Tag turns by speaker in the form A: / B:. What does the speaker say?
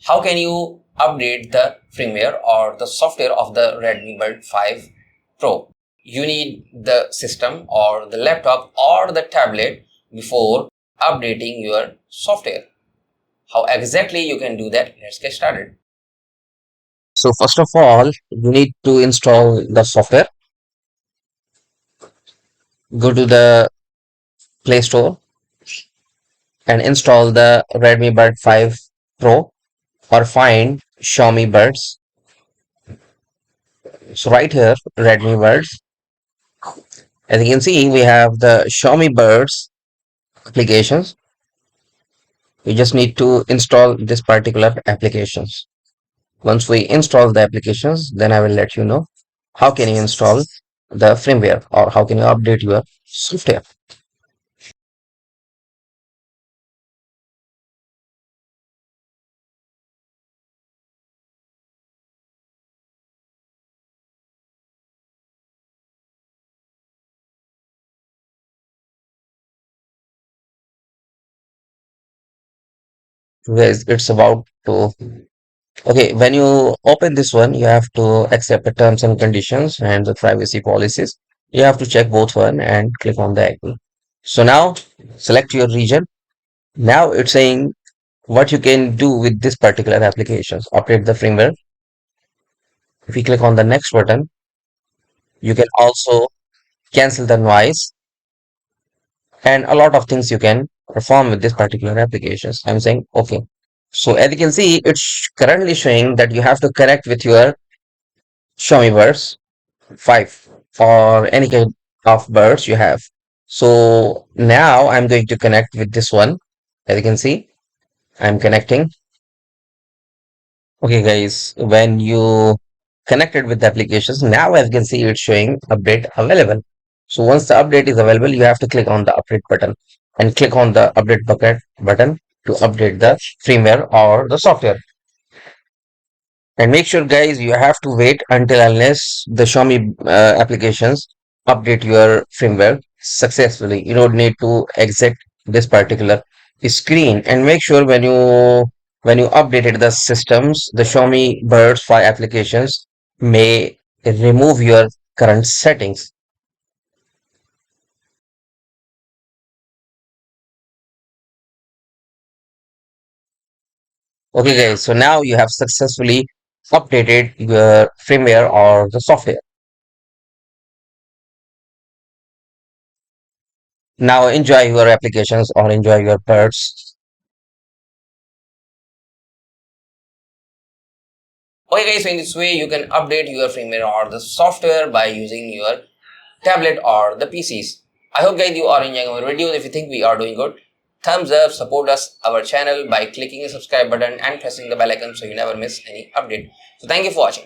A: How can you update the firmware or the software of the Redmi Buds 5 Pro? You need the system or the laptop or the tablet before updating your software. How exactly you can do that? Let's get started.
B: So first of all, you need to install the software. Go to the Play Store and install the Redmi Bud 5 Pro or find Xiaomi Buds. So right here, Redmi Buds. As you can see, we have the Xiaomi Buds applications. You just need to install this particular applications. Once we install the applications, then I will let you know how can you install the firmware or how can you update your software. Guys, it's about to okay. When you open this one, you have to accept the terms and conditions and the privacy policies. You have to check both one and click on the agree. So now select your region. Now it's saying what you can do with this particular applications. Update the firmware. If you click on the next button, you can also cancel the noise and a lot of things you can perform with this particular applications. I'm saying okay. So as you can see, it's currently showing that you have to connect with your Xiaomi Buds 5 or any kind of birds you have. So now I'm going to connect with this one. As you can see, I'm connecting. Okay, guys, when you connected with the applications, now as you can see, it's showing update available. So once the update is available, you have to click on the update button and click on the update bucket button to update the firmware or the software. And make sure, guys, you have to wait until unless the Xiaomi applications update your firmware successfully. You don't need to exit this particular screen. And make sure when you updated the systems, the Xiaomi Buds 5 applications may remove your current settings. Okay, guys. So now you have successfully updated your firmware or the software. Now enjoy your applications or enjoy your birds.
A: Okay guys, so in this way you can update your firmware or the software by using your tablet or the PCs. I hope guys you are enjoying our videos. If you think we are doing good, thumbs up, support us our channel by clicking the subscribe button and pressing the bell icon so you never miss any update. So thank you for watching.